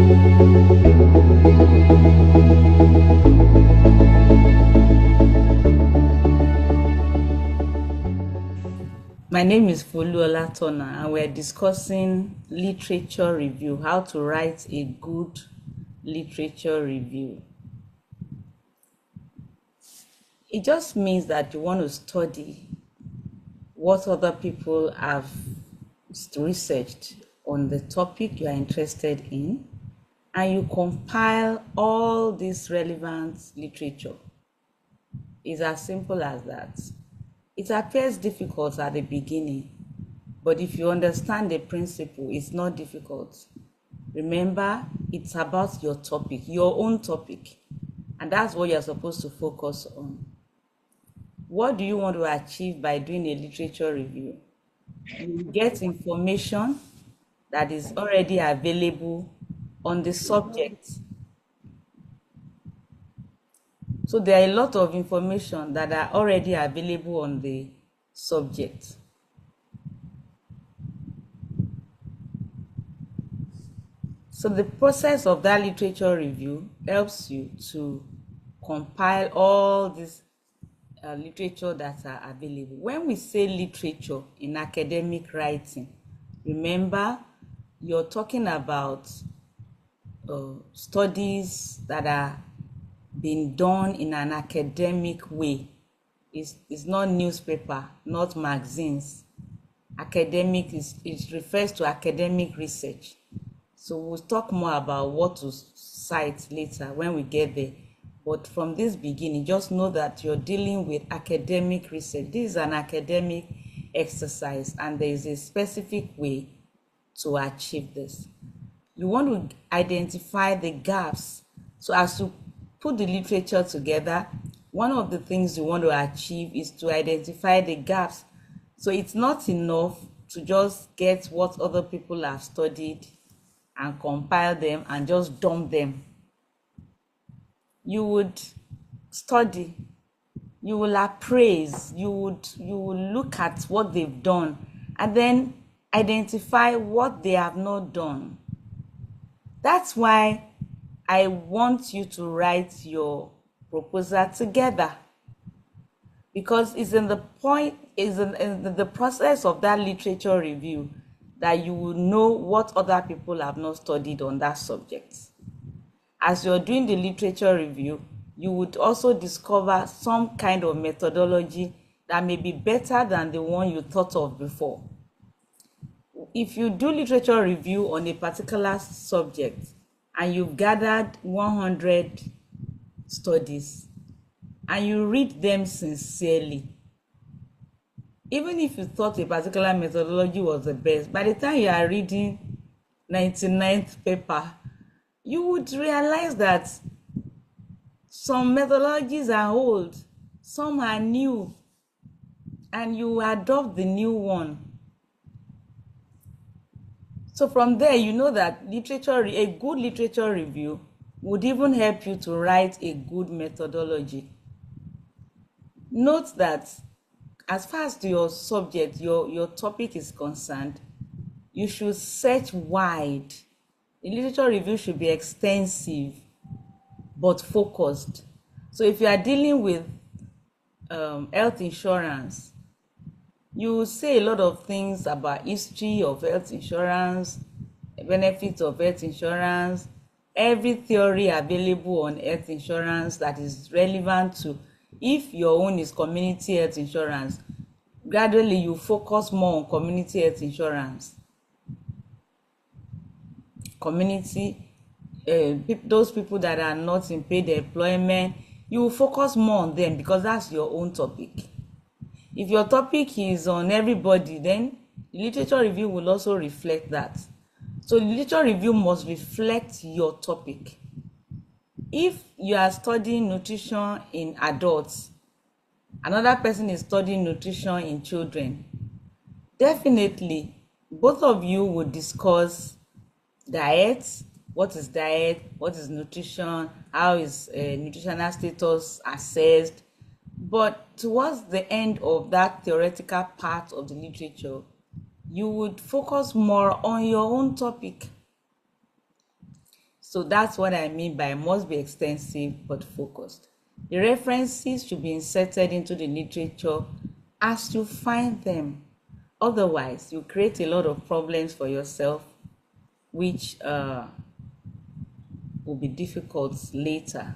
My name is Folu Olatona, and we're discussing literature review, how to write a good literature review. It just means that you want to study what other people have researched on the topic you are interested in, and you compile all this relevant literature. It's as simple as that. It appears difficult at the beginning, but if you understand the principle, it's not difficult. Remember, it's about your topic, your own topic, and that's what you're supposed to focus on. What do you want to achieve by doing a literature review? You get information that is already available on the subject. So there are a lot of information that are already available on the subject. So the process of that literature review helps you to compile all this literature that are available. When we say literature in academic writing, remember you're talking about studies that are being done in an academic way. It's not newspaper, not magazines. Academic it refers to academic research. So we'll talk more about what to cite later when we get there. But from this beginning, just know that you're dealing with academic research. This is an academic exercise, and there is a specific way to achieve this. You want to identify the gaps. So as you put the literature together, one of the things you want to achieve is to identify the gaps. So it's not enough to just get what other people have studied and compile them and just dump them. You would study, you will appraise, you will look at what they've done, and then identify what they have not done. That's why I want you to write your proposal together, because it's in the process of that literature review that you will know what other people have not studied on that subject. As you're doing the literature review, you would also discover some kind of methodology that may be better than the one you thought of before. If you do literature review on a particular subject and you've gathered 100 studies and you read them sincerely, even if you thought a particular methodology was the best, by the time you are reading 99th paper, you would realize that some methodologies are old, some are new, and you adopt the new one. So from there, you know that a good literature review would even help you to write a good methodology. Note that as far as your subject, your topic is concerned, you should search wide. The literature review should be extensive but focused. So if you are dealing with health insurance, you will say a lot of things about history of health insurance, benefits of health insurance, every theory available on health insurance that is relevant to. If your own is community health insurance, gradually you focus more on community health insurance. Community, those people that are not in paid employment, you will focus more on them because that's your own topic. If your topic is on everybody, then the literature review will also reflect that. So the literature review must reflect your topic. If you are studying nutrition in adults, another person is studying nutrition in children, definitely both of you will discuss diet, what is diet, what is nutrition, how is nutritional status assessed. But towards the end of that theoretical part of the literature, you would focus more on your own topic. So that's what I mean by must be extensive but focused. The references should be inserted into the literature as you find them. Otherwise, you create a lot of problems for yourself, which will be difficult later.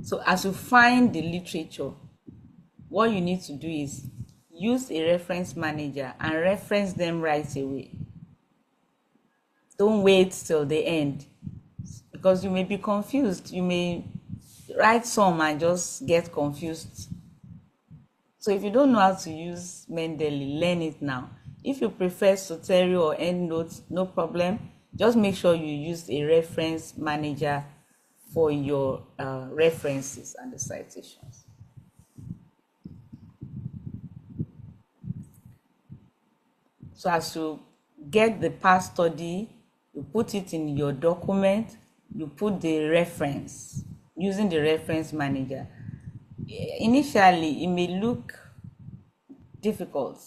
So as you find the literature, what you need to do is use a reference manager and reference them right away. Don't wait till the end, because you may be confused. You may write some and just get confused. So if you don't know how to use Mendeley, learn it now. If you prefer Soterio or EndNote, no problem. Just make sure you use a reference manager for your references and the citations. So as you get the past study, you put it in your document, you put the reference using the reference manager. Initially, it may look difficult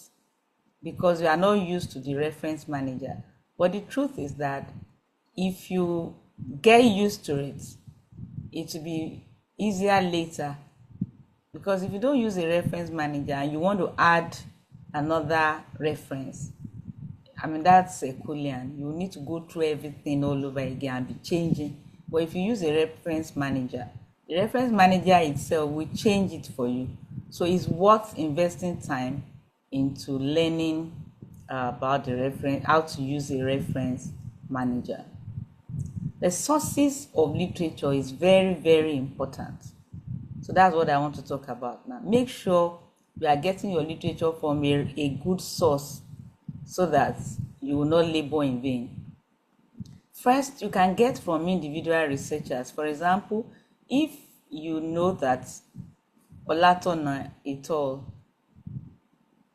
because you are not used to the reference manager. But the truth is that if you get used to it, it will be easier later. Because if you don't use a reference manager and you want to add another reference, I mean, that's a Herculean. You need to go through everything all over again and be changing. But if you use a reference manager, the reference manager itself will change it for you. So it's worth investing time into learning about the reference, how to use a reference manager. The sources of literature is very, very important. So that's what I want to talk about now. Make sure you are getting your literature from a good source so that you will not labor in vain. First, you can get from individual researchers. For example, if you know that Olatona et al.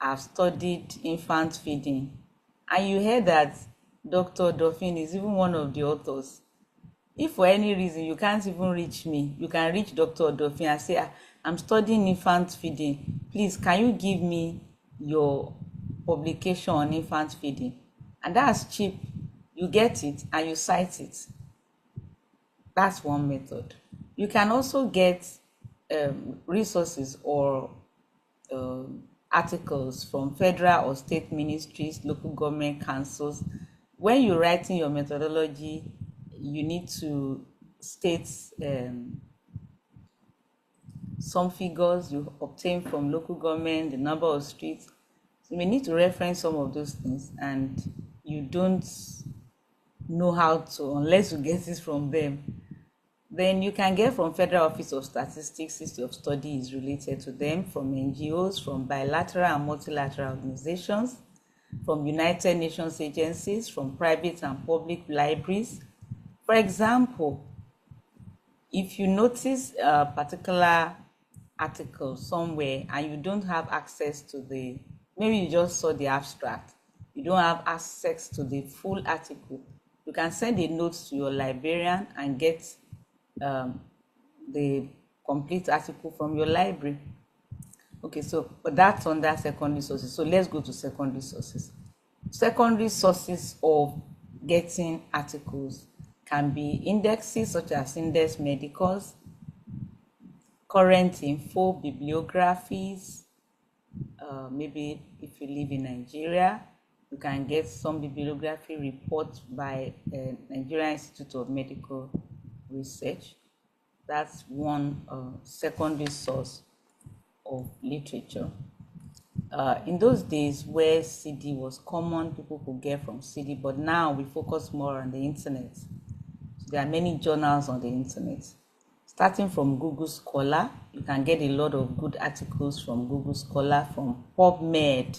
Have studied infant feeding, and you heard that Dr. Dolphin is even one of the authors, if for any reason you can't even reach me, you can reach Dr. Dolphin and say, I'm studying infant feeding. Please, can you give me your publication on infant feeding? And that's cheap. You get it and you cite it. That's one method. You can also get resources or articles from federal or state ministries, local government councils. When you're writing your methodology, you need to state some figures you obtain from local government, the number of streets. So you may need to reference some of those things, and you don't know how to unless you get it from them. Then you can get from Federal Office of Statistics if your study is related to them, from NGOs, from bilateral and multilateral organizations, from United Nations agencies, from private and public libraries. For example, if you notice a particular article somewhere and you don't have access to maybe you just saw the abstract, you don't have access to the full article, you can send a note to your librarian and get the complete article from your library. Okay, so but that's under secondary sources. So let's go to secondary sources. Secondary sources of getting articles can be indexes such as Index Medicus, current info, bibliographies. Maybe if you live in Nigeria, you can get some bibliography reports by Nigeria Institute of Medical Research. That's one secondary source of literature. In those days where CD was common, people could get from CD, but now we focus more on the internet. So there are many journals on the internet. Starting from Google Scholar, you can get a lot of good articles from Google Scholar, from PubMed.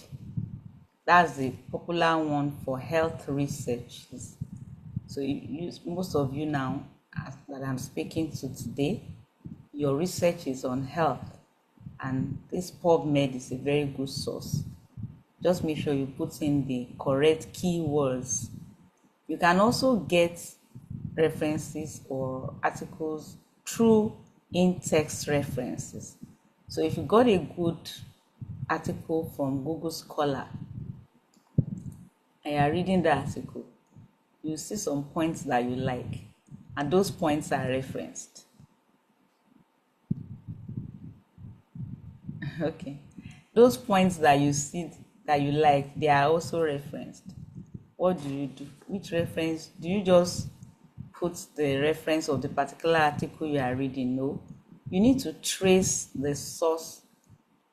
That's the popular one for health research. So most of you now that I'm speaking to today, your research is on health, and this PubMed is a very good source. Just make sure you put in the correct keywords. You can also get references or articles through in-text references. So if you got a good article from Google Scholar and you're reading the article, you see some points that you like. and those points are referenced. Okay, those points that you see that you like, they are also referenced. What do you do? Which reference do you just put the reference of the particular article you are reading? No, you need to trace the source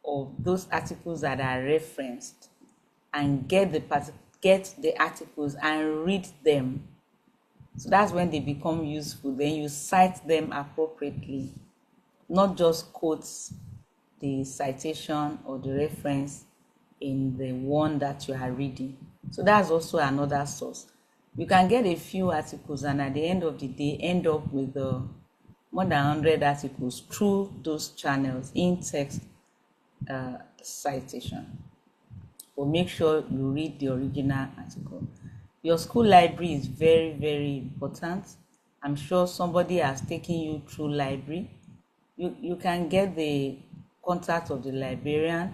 of those articles that are referenced and get the articles and read them. So that's when they become useful. Then you cite them appropriately, not just quotes the citation or the reference in the one that you are reading. So that's also another source. You can get a few articles and at the end of the day end up with more than 100 articles through those channels in text citation. But make sure you read the original article. Your school library is very, very important. I'm sure somebody has taken you through library. You can get the contact of the librarian.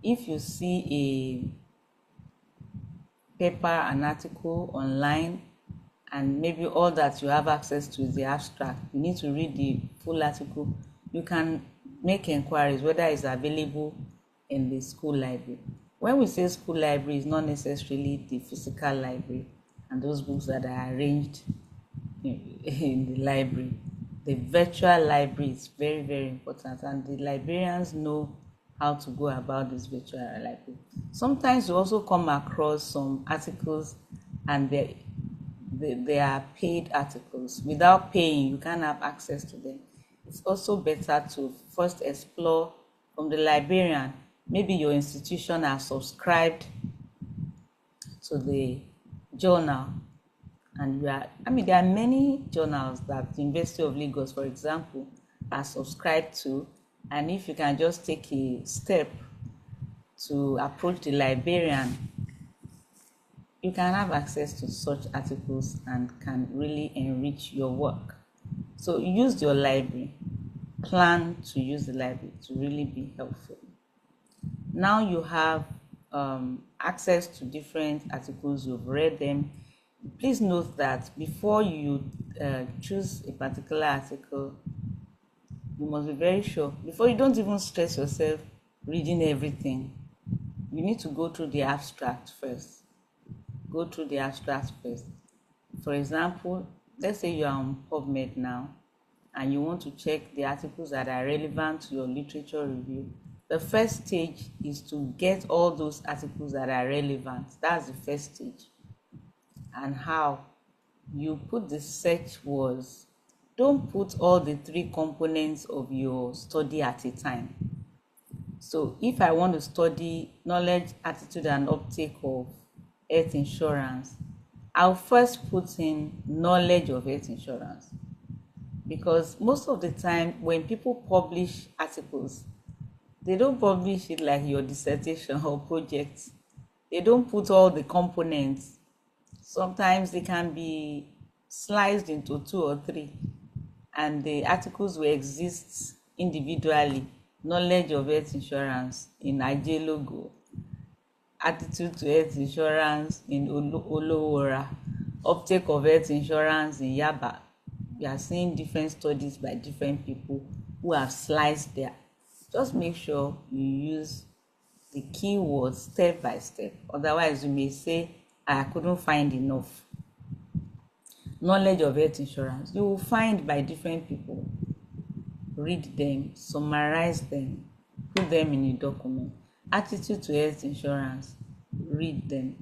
If you see a paper, an article online, and maybe all that you have access to is the abstract, you need to read the full article, you can make inquiries whether it's available in the school library. When we say school library, it's not necessarily the physical library and those books that are arranged in the library. The virtual library is very, very important, and the librarians know how to go about this virtual library. Sometimes you also come across some articles and they are paid articles. Without paying, you can't have access to them. It's also better to first explore from the librarian. Maybe your institution has subscribed to the journal, and there are many journals that the University of Lagos, for example, are subscribed to, and if you can just take a step to approach the librarian, you can have access to such articles and can really enrich your work. So use your library. Plan to use the library to really be helpful. Now you have access to different articles, you've read them. Please note that before you choose a particular article, you must be very sure. Before, you don't even stress yourself reading everything. You need to go through the abstract first. Go through the abstract first. For example, let's say you are on PubMed now and you want to check the articles that are relevant to your literature review. The first stage is to get all those articles that are relevant. That's the first stage. And how? You put the search words. Don't put all the 3 components of your study at a time. So if I want to study knowledge, attitude, and uptake of health insurance, I'll first put in knowledge of health insurance, because most of the time when people publish articles, they don't publish it like your dissertation or project. They don't put all the components. Sometimes they can be sliced into 2 or 3, and the articles will exist individually. Knowledge of health insurance in Ajé logo, attitude to health insurance in Olowora, uptake of health insurance in Yaba. We are seeing different studies by different people who have sliced there. Just make sure you use the keywords step by step. Otherwise, you may say, I couldn't find enough. Knowledge of health insurance, you will find by different people. Read them, summarize them, put them in a document. Attitude to health insurance, read them.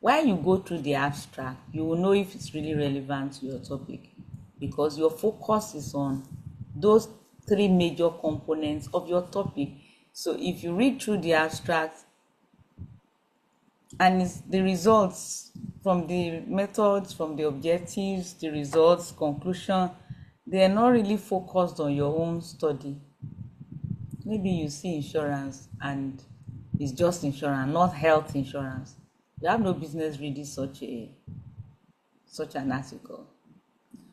While you go through the abstract, you will know if it's really relevant to your topic, because your focus is on those 3 major components of your topic. So if you read through the abstract and it's the results from the methods, from the objectives, the results, conclusion, they are not really focused on your own study. Maybe you see insurance and it's just insurance, not health insurance. You have no business reading such an article.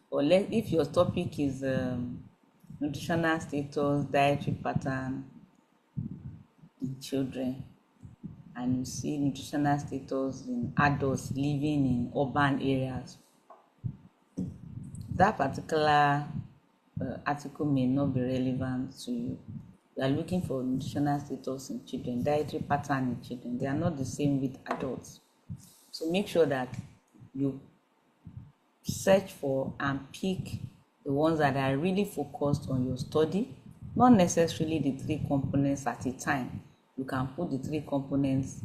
Or if your topic is nutritional status, dietary pattern in children, and you see nutritional status in adults living in urban areas, that particular article may not be relevant to you. You are looking for nutritional status in children, dietary pattern in children. They are not the same with adults. So make sure that you search for and pick the ones that are really focused on your study, not necessarily the 3 components at a time. You can put the 3 components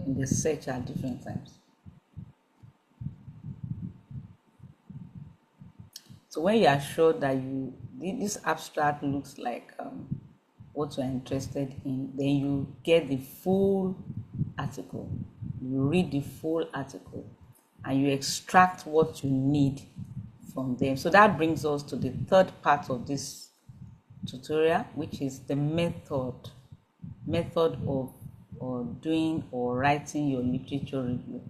in the search at different times. So when you are sure that this abstract looks like what you are interested in, then you get the full article. You read the full article and you extract what you need from them. So that brings us to the third part of this tutorial, which is the method of doing or writing your literature review.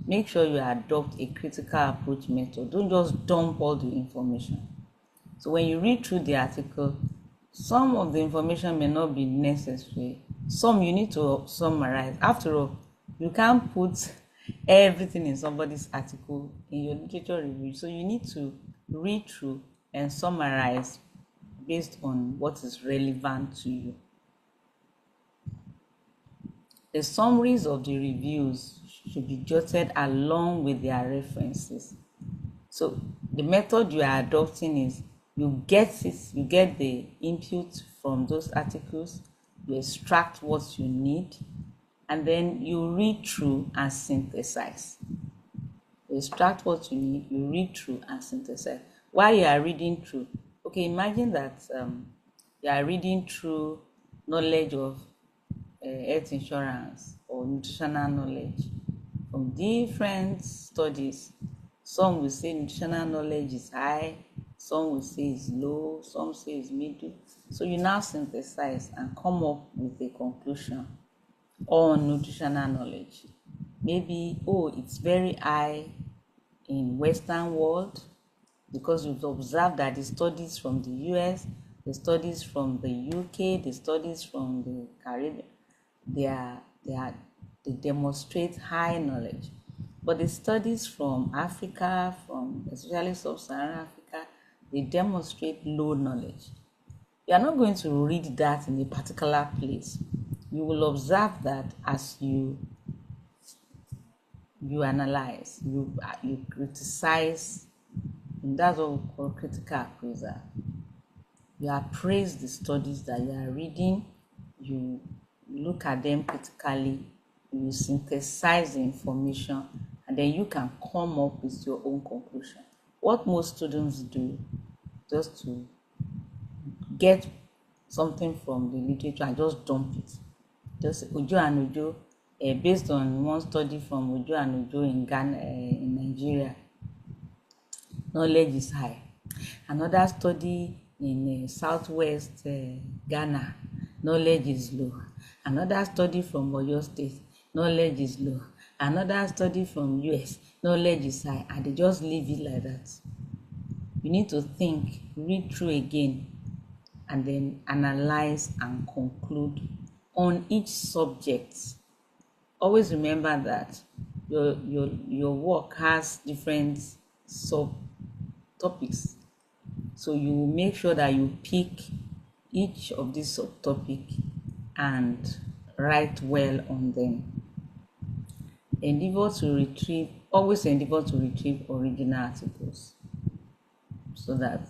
Make sure you adopt a critical approach method. Don't just dump all the information. So when you read through the article, some of the information may not be necessary. Some you need to summarize. After all, you can't put everything in somebody's article in your literature review. So you need to read through and summarize based on what is relevant to you. The summaries of the reviews should be jotted along with their references. So the method you are adopting is you get the input from those articles, you extract what you need, and then you read through and synthesize. You extract what you need, you read through and synthesize. While you are reading through, okay, imagine that you are reading through knowledge of health insurance or nutritional knowledge from different studies. Some will say nutritional knowledge is high, some will say it's low, some say it's middle. So you now synthesize and come up with a conclusion on nutritional knowledge. Maybe, it's very high in Western world because you've observed that the studies from the US, the studies from the UK, the studies from the Caribbean, they demonstrate high knowledge. But the studies from Africa, from especially sub-Saharan Africa, they demonstrate low knowledge. You are not going to read that in a particular place. You will observe that as you analyze, you criticize, and that's what we call critical appraisal. You appraise the studies that you are reading, you look at them critically, you synthesize the information, and then you can come up with your own conclusion. What most students do, just to get something from the literature and just dump it. Just Ojo and Ojo, based on one study from Ojo and Ojo in Ghana, in Nigeria, knowledge is high. Another study in southwest Ghana, knowledge is low. Another study from Oyo State, knowledge is low. Another study from US, knowledge is high, and they just leave it like that. You need to think, read through again, and then analyze and conclude on each subject. Always remember that your work has different subtopics. So you will make sure that you pick each of these subtopics and write well on them. Always endeavor to retrieve original articles so that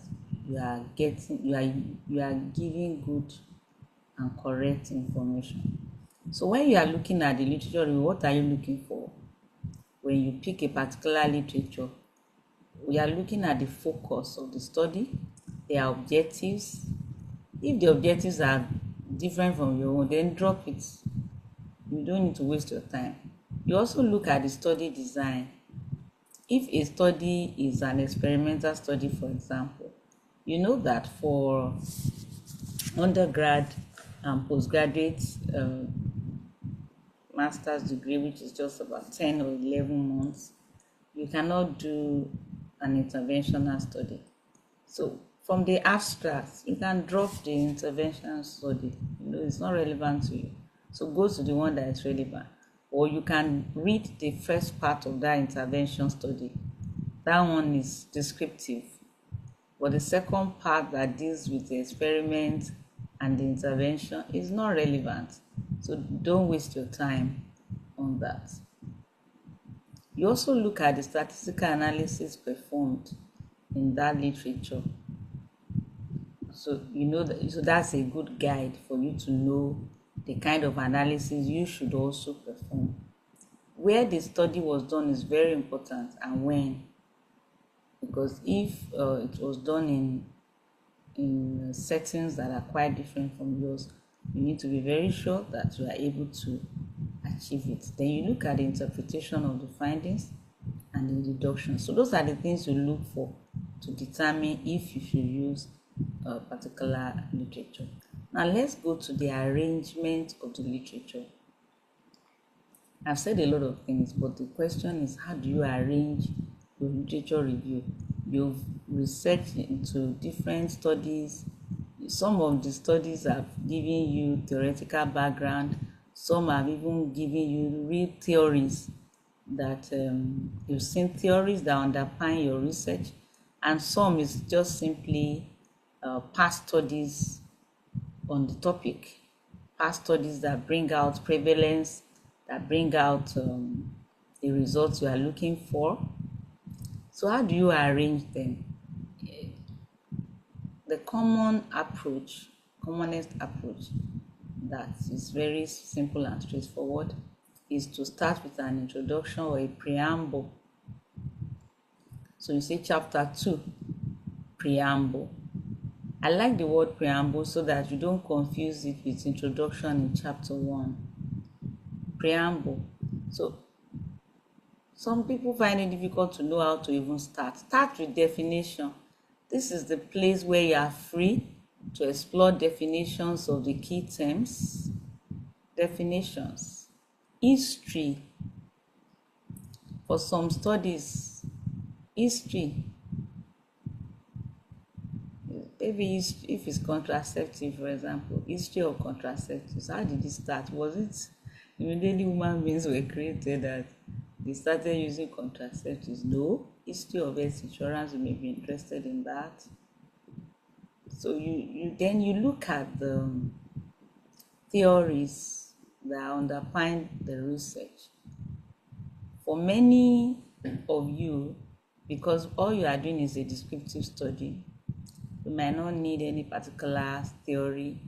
you are giving good and correct information. So when you are looking at the literature review, what are you looking for? When you pick a particular literature, we are looking at the focus of the study, their objectives. If the objectives are different from your own, then drop it. You don't need to waste your time. You also look at the study design. If a study is an experimental study, for example, you know that for undergrad and postgraduate master's degree, which is just about 10 or 11 months, you cannot do an interventional study. So from the abstract, you can drop the interventional study. It's not relevant to you. So go to the one that is relevant. Or you can read the first part of that intervention study That one is descriptive. But the second part that deals with the experiment and the intervention is not relevant. So don't waste your time on that. You also look at the statistical analysis performed in that literature. So you know that, so that's a good guide for you to know the kind of analysis you should also perform. Where the study was done is very important, and when, because if it was done in settings that are quite different from yours, you need to be very sure that you are able to achieve it. Then you look at the interpretation of the findings and the deduction. So those are the things you look for to determine if you should use a particular literature. Now let's go to the arrangement of the literature. I've said a lot of things, but the question is, how do you arrange your literature review? You've researched into different studies. Some of the studies have given you theoretical background. Some have even given you real theories that you've seen theories that underpin your research, and some is just simply past studies on the topic, past studies that bring out prevalence, that bring out the results you are looking for. So how do you arrange them? The commonest approach that is very simple and straightforward is to start with an introduction or a preamble. So you say chapter 2, preamble. I like the word preamble so that you don't confuse it with introduction in chapter 1. Preamble. So some people find it difficult to know how to even start. Start with definition. This is the place where you are free to explore definitions of the key terms. Definitions. History. For some studies, history, maybe if it's contraceptive, for example, history of contraceptives. How did it start? Was it immediately human beings were created that they started using contraceptives? No. History of health insurance, you may be interested in that. So you then you look at the theories that underpin the research. For many of you, because all you are doing is a descriptive study, you might not need any particular theory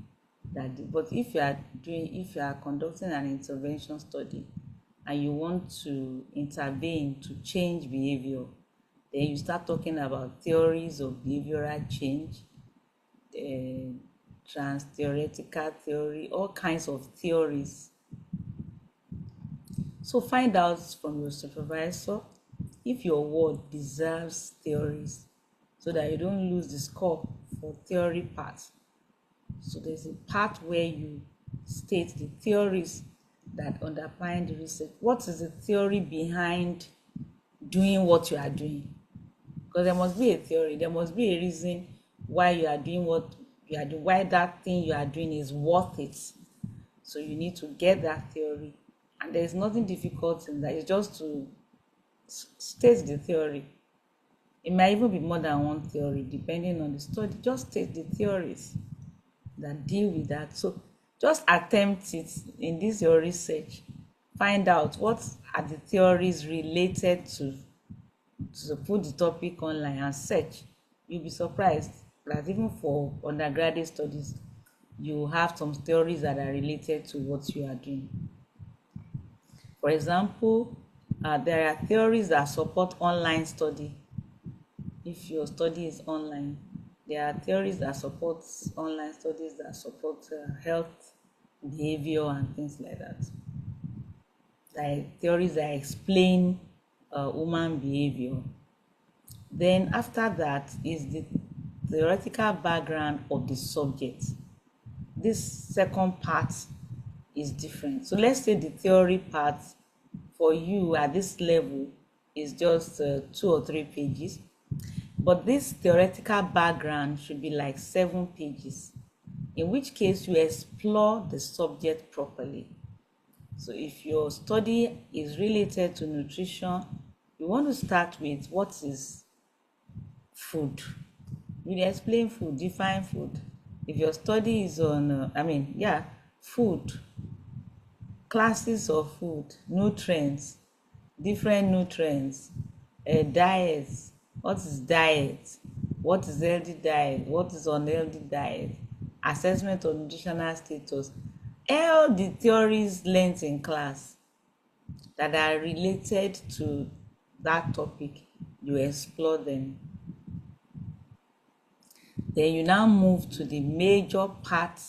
but if you are conducting an intervention study and you want to intervene to change behavior, then you start talking about theories of behavioral change, trans-theoretical theory, all kinds of theories. So find out from your supervisor if your ward deserves theories so that you don't lose the score for theory part. So there's a part where you state the theories that underpin the research. What is the theory behind doing what you are doing? Because there must be a theory, there must be a reason why you are doing what you are doing, why that thing you are doing is worth it. So you need to get that theory, and there is nothing difficult in that. It's just to state the theory. It might even be more than one theory depending on the study. Just state the theories that deal with that. So just attempt it in this your research. Find out what are the theories related to put the topic online and search. You'll be surprised that even for undergraduate studies, you have some theories that are related to what you are doing. For example, there are theories that support online study. If your study is online, there are theories that support online studies that support health, behavior, and things like that. There are theories that explain human behavior. Then after that is the theoretical background of the subject. This second part is different. So let's say the theory part for you at this level is just 2 or 3 pages, but this theoretical background should be like 7 pages, in which case you explore the subject properly. So if your study is related to nutrition, You want to start with what is food. You explain food, define food. If your study is on, food, classes of food, nutrients, different nutrients, diets. What is diet? What is healthy diet? What is unhealthy diet? Assessment of nutritional status. All the theories learnt in class that are related to that topic, you explore them. Then you now move to the major part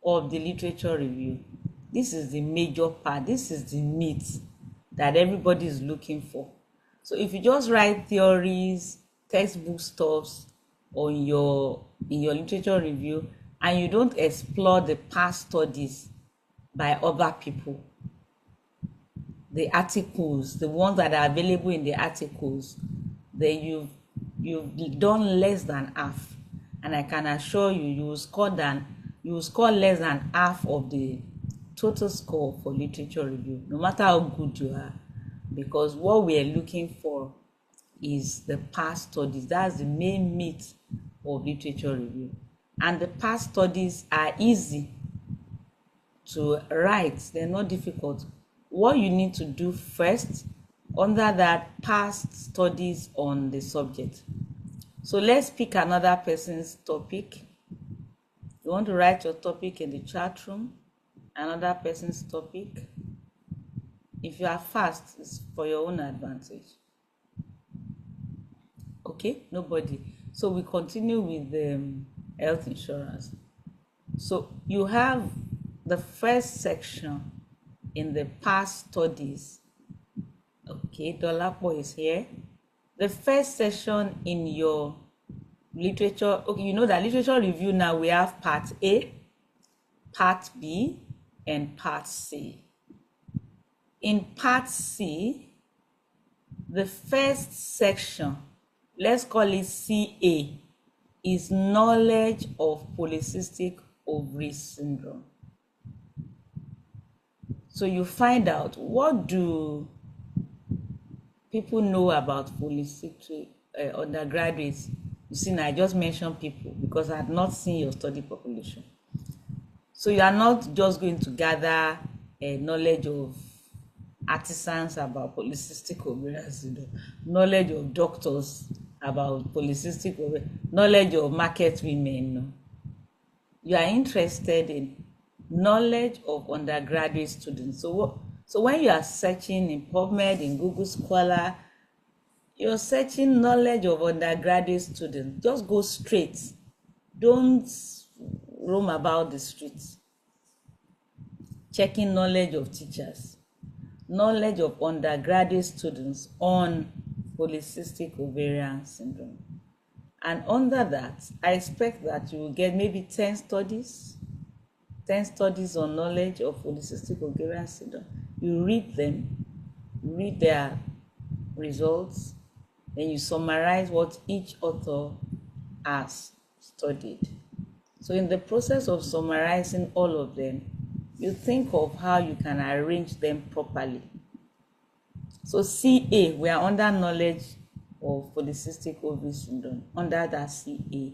of the literature review. This is the major part. This is the meat that everybody is looking for. So if you just write theories, textbook stuffs in your literature review, and you don't explore the past studies by other people, the articles, the ones that are available in the articles, then you've done less than half. And I can assure you, you will score less than half of the total score for literature review, no matter how good you are, because what we are looking for is the past studies. That's the main meat of literature review. And the past studies are easy to write, they're not difficult. What you need to do first, under that, past studies on the subject. So let's pick another person's topic. You want to write your topic in the chat room, another person's topic. If you are fast, it's for your own advantage. Okay, nobody. So we continue with the health insurance. So you have the first section in the past studies. Okay, Dolapo is here. The first session in your literature, okay, you know that literature review now we have part A, part B, and part C. In part C, the first section, let's call it CA, is knowledge of polycystic ovary syndrome. So you find out, what do people know about polycystic undergraduates? You see, now I just mentioned people because I had not seen your study population. So you are not just going to gather knowledge of artisans about polycystic ovarian syndrome, knowledge of doctors about polycystic ovarian, knowledge of market women. No. You are interested in knowledge of undergraduate students. So when you are searching in PubMed, in Google Scholar, you're searching knowledge of undergraduate students. Just go straight. Don't roam about the streets. Checking knowledge of teachers, knowledge of undergraduate students on polycystic ovarian syndrome. And under that, I expect that you will get maybe 10 studies on knowledge of polycystic ovarian syndrome. You read them, read their results, then you summarize what each author has studied. So in the process of summarizing all of them, you think of how you can arrange them properly. So CA, we are under knowledge of polycystic ovary syndrome. Under that CA,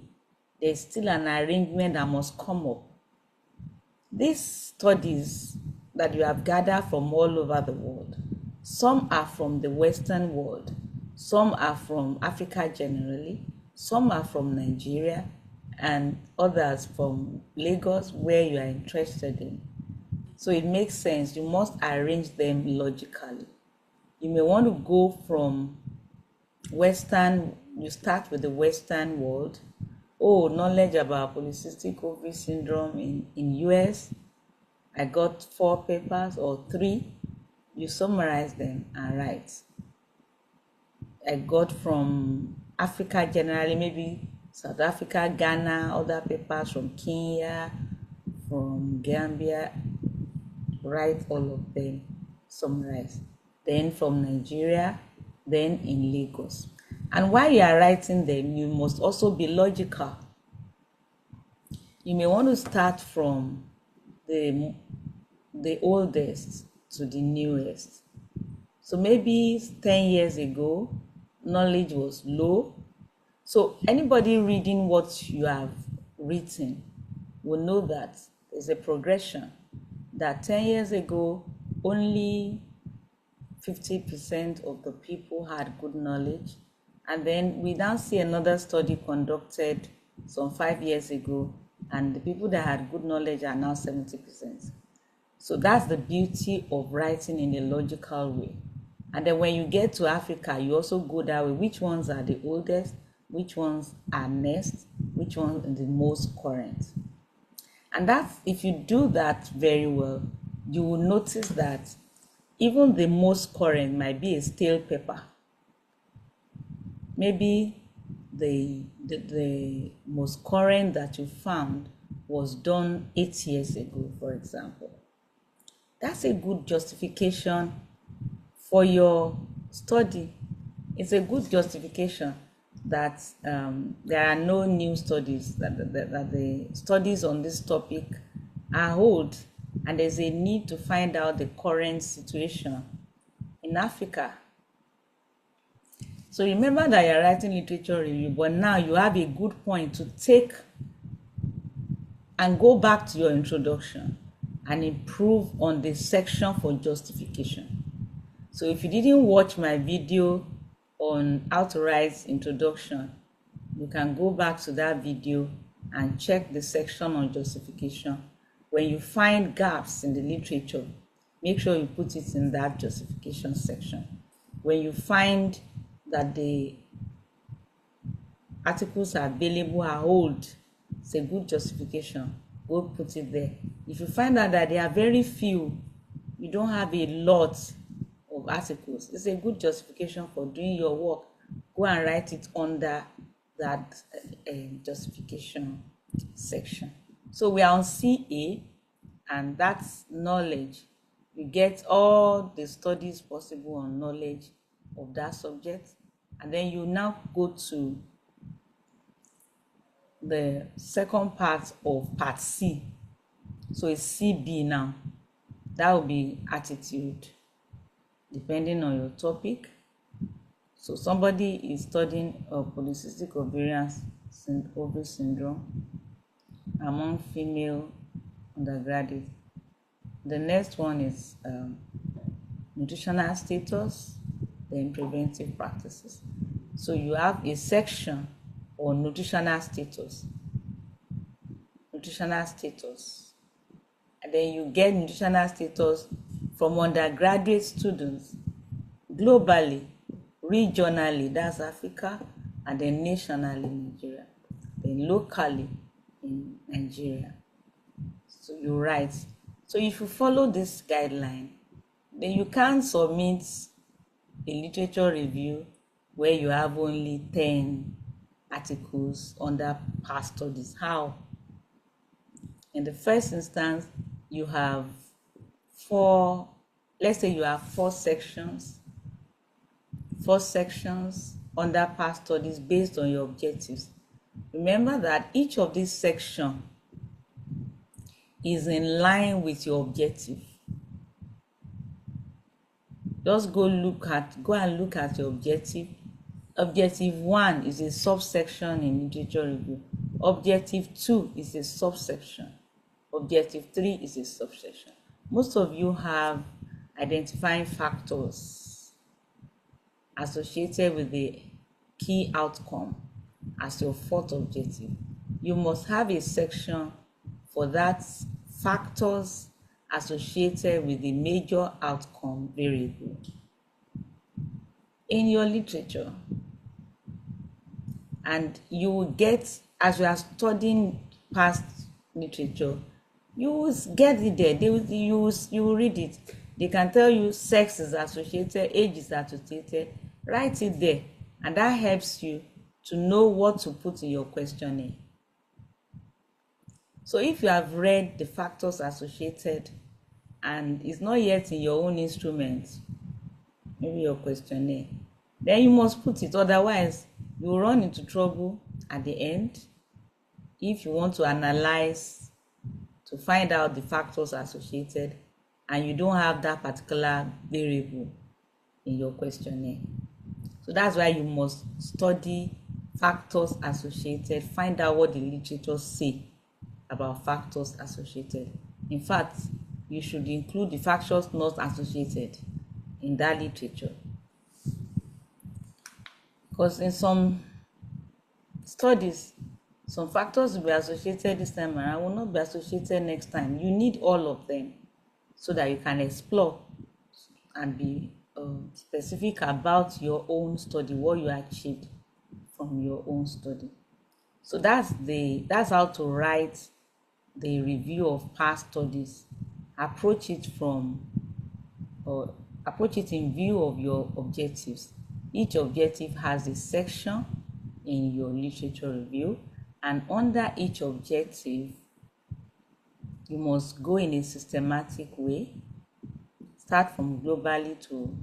there's still an arrangement that must come up. These studies that you have gathered from all over the world, some are from the Western world, some are from Africa generally, some are from Nigeria, and others from Lagos, where you are interested in. So it makes sense. You must arrange them logically. You may want to go from Western, you start with the Western world. Oh, knowledge about polycystic ovary syndrome in US. I got 4 papers or 3. You summarize them and write. I got from Africa generally, maybe South Africa, Ghana, other papers from Kenya, from Gambia. Write all of them, summarize. Then from Nigeria, then in Lagos. And while you are writing them, you must also be logical. You may want to start from the oldest to the newest. So maybe 10 years ago, knowledge was low. So anybody reading what you have written will know that there's a progression, that 10 years ago, only 50% of the people had good knowledge. And then we now see another study conducted some 5 years ago, and the people that had good knowledge are now 70%. So that's the beauty of writing in a logical way. And then when you get to Africa, you also go that way. Which ones are the oldest? Which ones are next? Which ones are the most current? And that's, if you do that very well, you will notice that even the most current might be a stale paper. Maybe the most current that you found was done 8 years ago, for example. That's a good justification for your study. It's a good justification that there are no new studies, that the studies on this topic are old, and there's a need to find out the current situation in Africa. So remember that you're writing literature review, but now you have a good point to take and go back to your introduction and improve on the section for justification. So if you didn't watch my video on how to write introduction, you can go back to that video and check the section on justification. When you find gaps in the literature, make sure you put it in that justification section. When you find that the articles available are old, it's a good justification, go put it there. If you find out that there are very few, you don't have a lot of articles, it's a good justification for doing your work. Go and write it under that justification section. So we are on CA, and that's knowledge. You get all the studies possible on knowledge of that subject, and then you now go to the second part of part C. So it's CB now. That will be attitude, depending on your topic. So somebody is studying polycystic ovarian syndrome among female undergraduates. The next one is nutritional status, then preventive practices. So you have a section on nutritional status, and then you get nutritional status from undergraduate students globally, regionally, that's Africa, and then nationally, Nigeria, then locally in Nigeria. So you write. So if you follow this guideline, then you can't submit a literature review where you have only 10 articles under past studies. How? In the first instance, you have let's say you have four sections under past studies based on your objectives. Remember that each of these sections is in line with your objective. Just go and look at your objective. Objective 1 is a subsection in literature review. Objective 2 is a subsection. Objective 3 is a subsection. Most of you have identifying factors associated with the key outcome as your fourth objective. You must have a section for that factors associated with the major outcome variable in your literature. And you will get, as you are studying past literature, you will get it there. You will read it. They can tell you sex is associated, age is associated. Write it there, and that helps you to know what to put in your questionnaire. So if you have read the factors associated and it's not yet in your own instrument, maybe your questionnaire, then you must put it. Otherwise, you will run into trouble at the end if you want to analyze to find out the factors associated and you don't have that particular variable in your questionnaire. So that's why you must study factors associated, find out what the literature say about factors associated. In fact, you should include the factors not associated in that literature, because in some studies, some factors will be associated this time around, will not be associated next time. You need all of them so that you can explore and be specific about your own study, what you achieved from your own study. So that's how to write the review of past studies. Approach it in view of your objectives. Each objective has a section in your literature review, and under each objective you must go in a systematic way. Start from globally to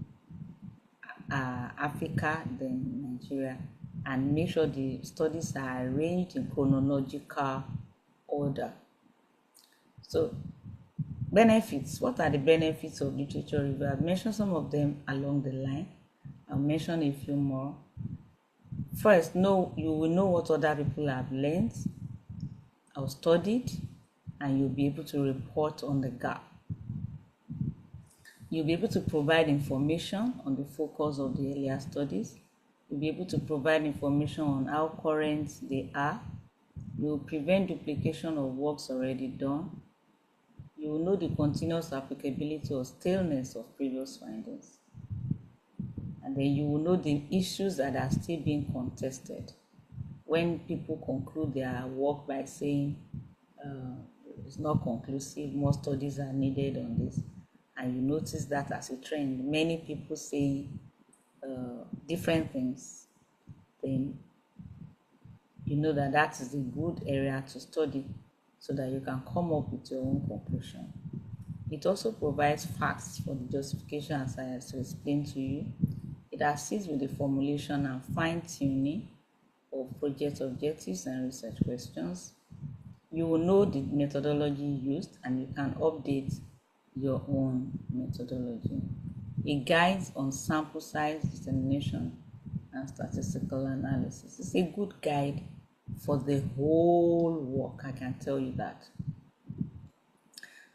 Africa, then Nigeria, and make sure the studies are arranged in chronological order. So, benefits. What are the benefits of literature review? I've mentioned some of them along the line. I'll mention a few more. First, you will know what other people have learned or studied, and you'll be able to report on the gap. You'll be able to provide information on the focus of the earlier studies. You'll be able to provide information on how current they are. You'll prevent duplication of works already done. You will know the continuous applicability or staleness of previous findings. And then you will know the issues that are still being contested. When people conclude their work by saying it's not conclusive, more studies are needed on this, and you notice that as a trend, many people say different things, then you know that is a good area to study so that you can come up with your own conclusion. It also provides facts for the justification, as I have explained to you. It assists with the formulation and fine-tuning of project objectives and research questions. You will know the methodology used, and you can update your own methodology. It guides on sample size determination and statistical analysis. It's a good guide for the whole work, I can tell you that.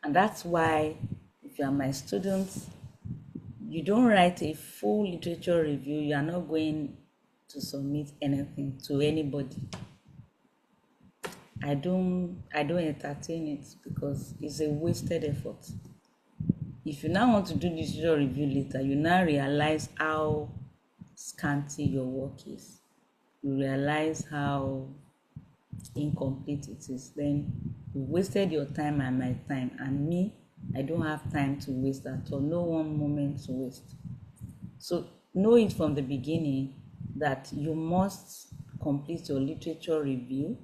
And that's why, if you are my students, you don't write a full literature review, you are not going to submit anything to anybody. I don't entertain it, because it's a wasted effort. If you now want to do literature review later, you now realize how scanty your work is. You realize how incomplete it is. Then you wasted your time and my time, and me, I don't have time to waste at all. No one moment to waste. So know it from the beginning that you must complete your literature review.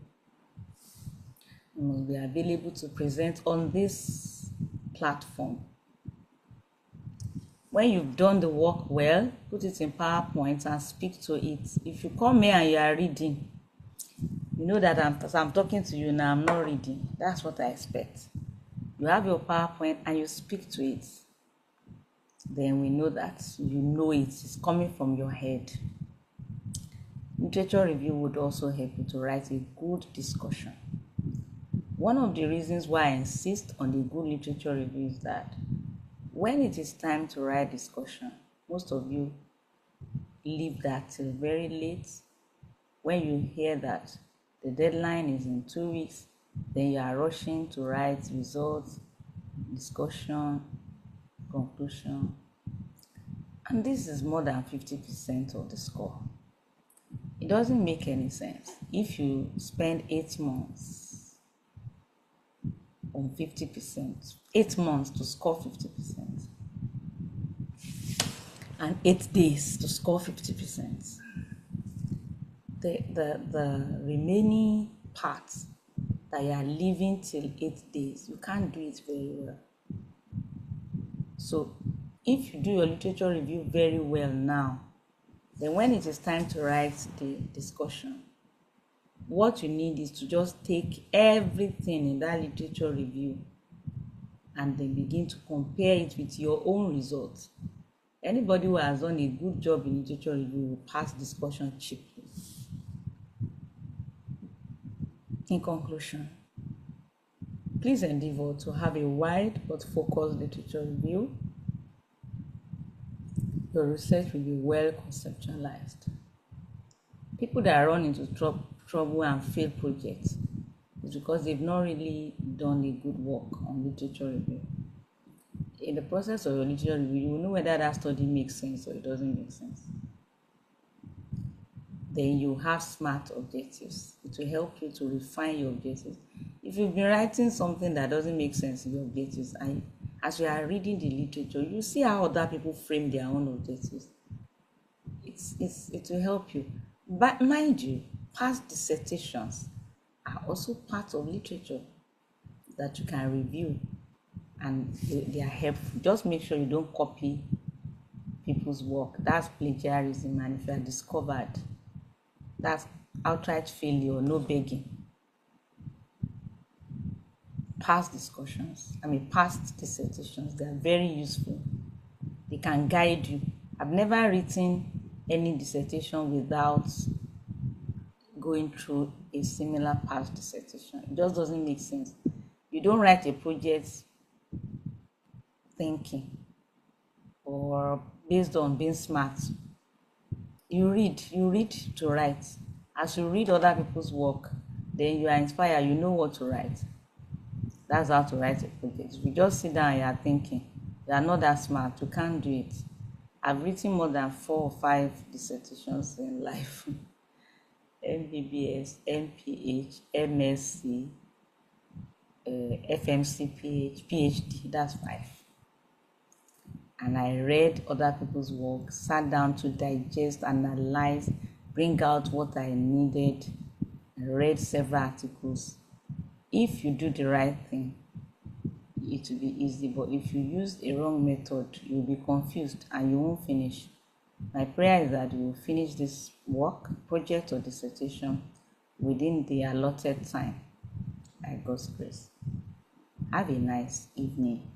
You must be available to present on this platform. When you've done the work well, put it in PowerPoint and speak to it. If you come here and you are reading, you know that I'm talking to you now, I'm not reading. That's what I expect. You have your PowerPoint and you speak to it. Then we know that you know it's coming from your head. Literature review would also help you to write a good discussion. One of the reasons why I insist on the good literature review is that when it is time to write discussion, most of you leave that till very late. When you hear that the deadline is in 2 weeks, then you are rushing to write results, discussion, conclusion. And this is more than 50% of the score. It doesn't make any sense. If you spend 8 months on 50%, 8 months to score 50%, and 8 days to score 50%, the remaining parts that you are leaving till 8 days, you can't do it very well. So if you do your literature review very well now, then when it is time to write the discussion, what you need is to just take everything in that literature review and then begin to compare it with your own results. Anybody who has done a good job in literature review will pass discussion cheaply. In conclusion, please endeavor to have a wide but focused literature review. Your research will be well conceptualized. People that run into trouble and fail projects is because they've not really done a good work on literature review. In the process of your literature review, you will know whether that study makes sense or it doesn't make sense. Then you have SMART objectives. It will help you to refine your objectives. If you've been writing something that doesn't make sense in your objectives, and as you are reading the literature, you see how other people frame their own objectives. It will help you. But mind you, past dissertations are also part of literature that you can review, and they are helpful. Just make sure you don't copy people's work. That's plagiarism, and if you are discovered, that's outright failure, no begging. Past dissertations, they are very useful. They can guide you. I've never written any dissertation without going through a similar past dissertation. It just doesn't make sense. You don't write a project thinking or based on being smart. You read to write. As you read other people's work, then you are inspired, you know what to write. That's how to write a project. If you just sit down and you are thinking, you are not that smart, you can't do it. I've written more than 4 or 5 dissertations in life. MBBS, MPH, MSc, FMC, PhD, that's 5. And I read other people's work, sat down to digest, analyze, bring out what I needed, and read several articles. If you do the right thing, it will be easy, but if you use a wrong method, you'll be confused and you won't finish. My prayer is that you will finish this work, project, or dissertation within the allotted time by God's grace. Have a nice evening.